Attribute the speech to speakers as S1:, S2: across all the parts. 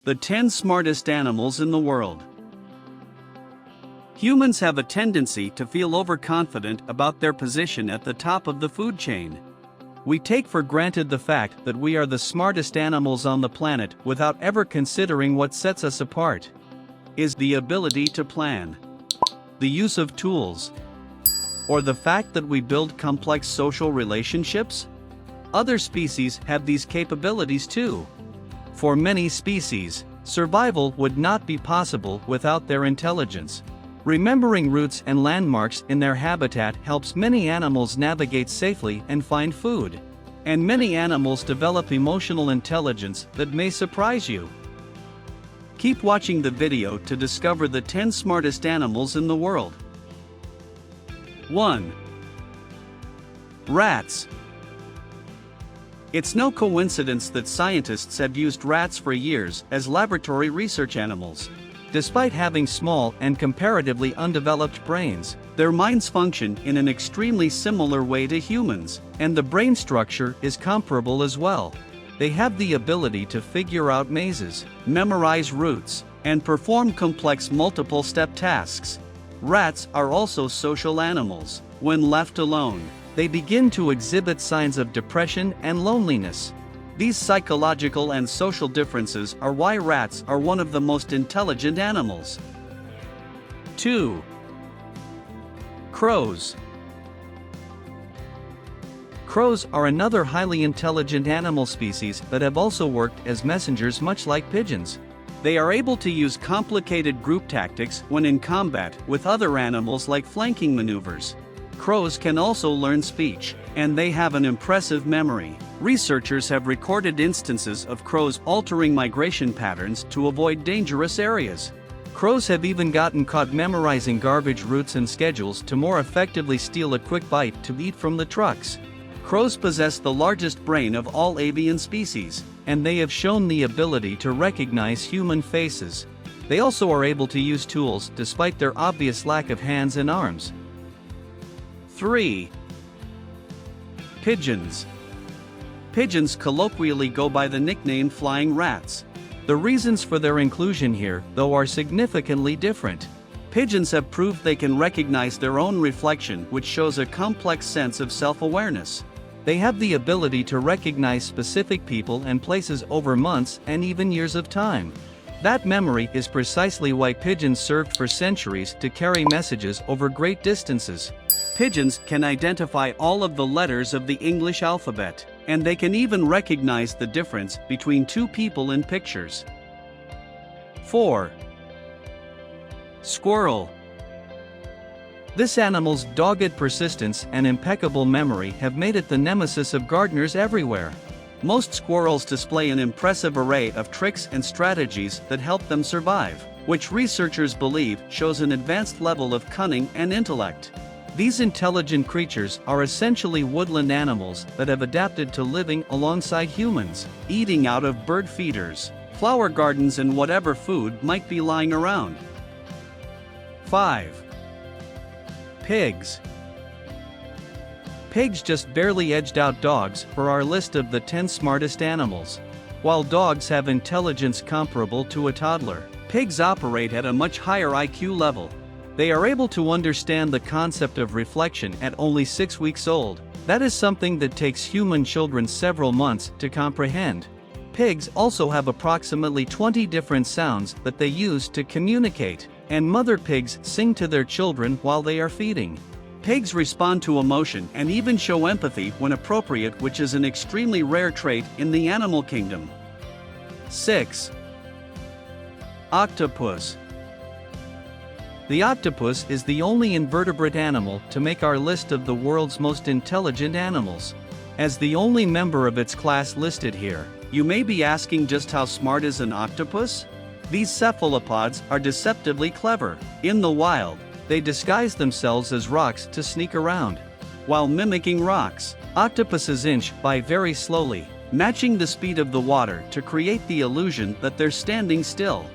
S1: The 10 smartest animals in the world. Humans have a tendency to feel overconfident about their position at the top of the food chain. We take for granted the fact that we are the smartest animals on the planet without ever considering what sets us apart. Is the ability to plan, the use of tools, or the fact that we build complex social relationships? Other species have these capabilities too. For many species, survival would not be possible without their intelligence. Remembering routes and landmarks in their habitat helps many animals navigate safely and find food. And many animals develop emotional intelligence that may surprise you. Keep watching the video to discover the 10 smartest animals in the world. 1. Rats. It's no coincidence that scientists have used rats for years as laboratory research animals. Despite having small and comparatively undeveloped brains, their minds function in an extremely similar way to humans, and the brain structure is comparable as well. They have the ability to figure out mazes, memorize routes, and perform complex multiple-step tasks. Rats are also social animals. When left alone, they begin to exhibit signs of depression and loneliness. These psychological and social differences are why rats are one of the most intelligent animals. 2. Crows. Crows are another highly intelligent animal species that have also worked as messengers much like pigeons. They are able to use complicated group tactics when in combat with other animals like flanking maneuvers. Crows can also learn speech, and they have an impressive memory. Researchers have recorded instances of crows altering migration patterns to avoid dangerous areas. Crows have even gotten caught memorizing garbage routes and schedules to more effectively steal a quick bite to eat from the trucks. Crows possess the largest brain of all avian species, and they have shown the ability to recognize human faces. They also are able to use tools despite their obvious lack of hands and arms. 3. Pigeons. Pigeons colloquially go by the nickname flying rats. The reasons for their inclusion here, though, are significantly different. Pigeons have proved they can recognize their own reflection, which shows a complex sense of self-awareness. They have the ability to recognize specific people and places over months and even years of time. That memory is precisely why pigeons served for centuries to carry messages over great distances. Pigeons can identify all of the letters of the English alphabet, and they can even recognize the difference between two people in pictures. 4. Squirrel. This animal's dogged persistence and impeccable memory have made it the nemesis of gardeners everywhere. Most squirrels display an impressive array of tricks and strategies that help them survive, which researchers believe shows an advanced level of cunning and intellect. These intelligent creatures are essentially woodland animals that have adapted to living alongside humans, eating out of bird feeders, flower gardens, and whatever food might be lying around. 5. Pigs. Pigs just barely edged out dogs for our list of the 10 smartest animals. While dogs have intelligence comparable to a toddler, pigs operate at a much higher IQ level. They are able to understand the concept of reflection at only 6 weeks old. That is something that takes human children several months to comprehend. Pigs also have approximately 20 different sounds that they use to communicate, and mother pigs sing to their children while they are feeding. Pigs respond to emotion and even show empathy when appropriate, which is an extremely rare trait in the animal kingdom. 6. Octopus. The octopus is the only invertebrate animal to make our list of the world's most intelligent animals. As the only member of its class listed here, you may be asking, just how smart is an octopus? These cephalopods are deceptively clever. In the wild, they disguise themselves as rocks to sneak around. While mimicking rocks, octopuses inch by very slowly, matching the speed of the water to create the illusion that they're standing still.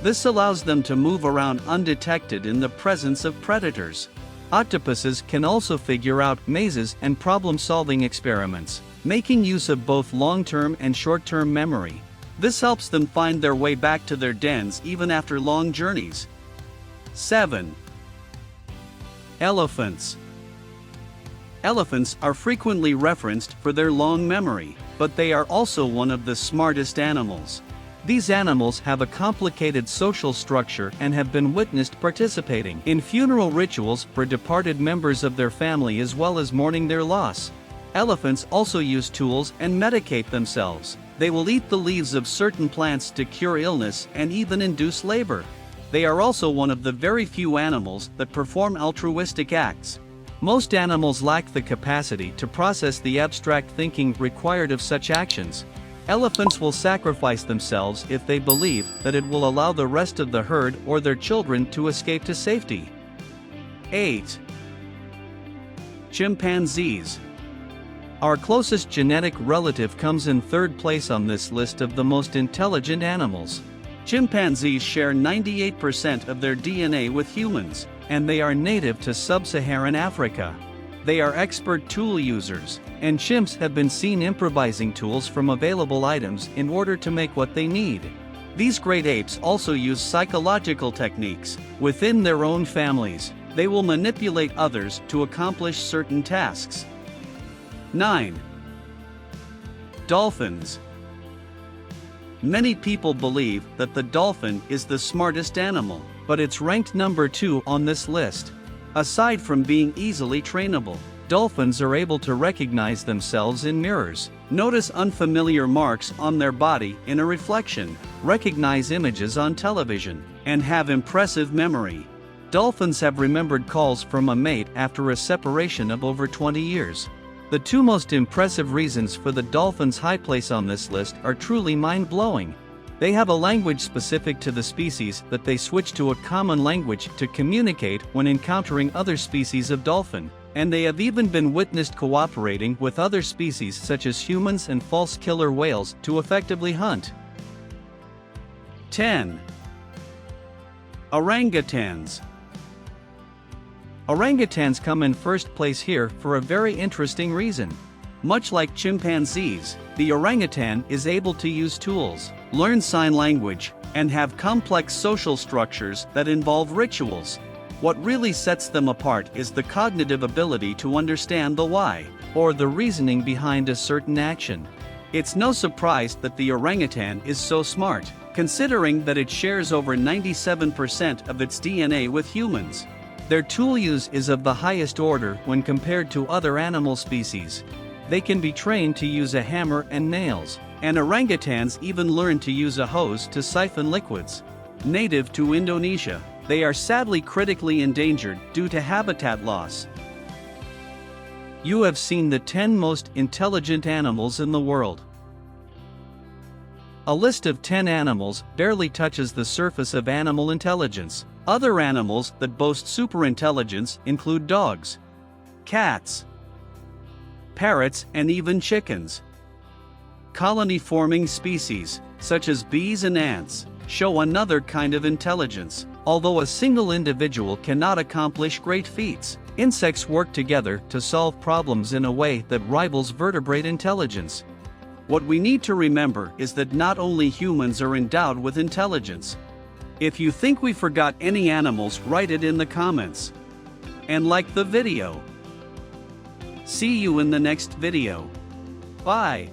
S1: This allows them to move around undetected in the presence of predators. Octopuses can also figure out mazes and problem-solving experiments, making use of both long-term and short-term memory. This helps them find their way back to their dens even after long journeys. 7. Elephants. Elephants are frequently referenced for their long memory, but they are also one of the smartest animals. These animals have a complicated social structure and have been witnessed participating in funeral rituals for departed members of their family as well as mourning their loss. Elephants also use tools and medicate themselves. They will eat the leaves of certain plants to cure illness and even induce labor. They are also one of the very few animals that perform altruistic acts. Most animals lack the capacity to process the abstract thinking required of such actions. Elephants will sacrifice themselves if they believe that it will allow the rest of the herd or their children to escape to safety. 8. Chimpanzees. Our closest genetic relative comes in third place on this list of the most intelligent animals. Chimpanzees share 98% of their DNA with humans, and they are native to sub-Saharan Africa. They are expert tool users, and chimps have been seen improvising tools from available items in order to make what they need. These great apes also use psychological techniques. Within their own families, they will manipulate others to accomplish certain tasks. 9. Dolphins. Many people believe that the dolphin is the smartest animal, but it's ranked number 2 on this list. Aside from being easily trainable, dolphins are able to recognize themselves in mirrors, notice unfamiliar marks on their body in a reflection, recognize images on television, and have impressive memory. Dolphins have remembered calls from a mate after a separation of over 20 years. The 2 most impressive reasons for the dolphin's high place on this list are truly mind-blowing. They have a language specific to the species that they switch to a common language to communicate when encountering other species of dolphin, and they have even been witnessed cooperating with other species such as humans and false killer whales to effectively hunt. 10. Orangutans. Orangutans come in first place here for a very interesting reason. Much like chimpanzees, the orangutan is able to use tools, learn sign language, and have complex social structures that involve rituals. What really sets them apart is the cognitive ability to understand the why, or the reasoning behind a certain action. It's no surprise that the orangutan is so smart, considering that it shares over 97% of its DNA with humans. Their tool use is of the highest order when compared to other animal species. They can be trained to use a hammer and nails, and orangutans even learn to use a hose to siphon liquids. Native to Indonesia, they are sadly critically endangered due to habitat loss. You have seen the 10 most intelligent animals in the world. A list of 10 animals barely touches the surface of animal intelligence. Other animals that boast superintelligence include dogs, cats, parrots, and even chickens. Colony-forming species, such as bees and ants, show another kind of intelligence. Although a single individual cannot accomplish great feats, insects work together to solve problems in a way that rivals vertebrate intelligence. What we need to remember is that not only humans are endowed with intelligence. If you think we forgot any animals, write it in the comments. And like the video. See you in the next video. Bye.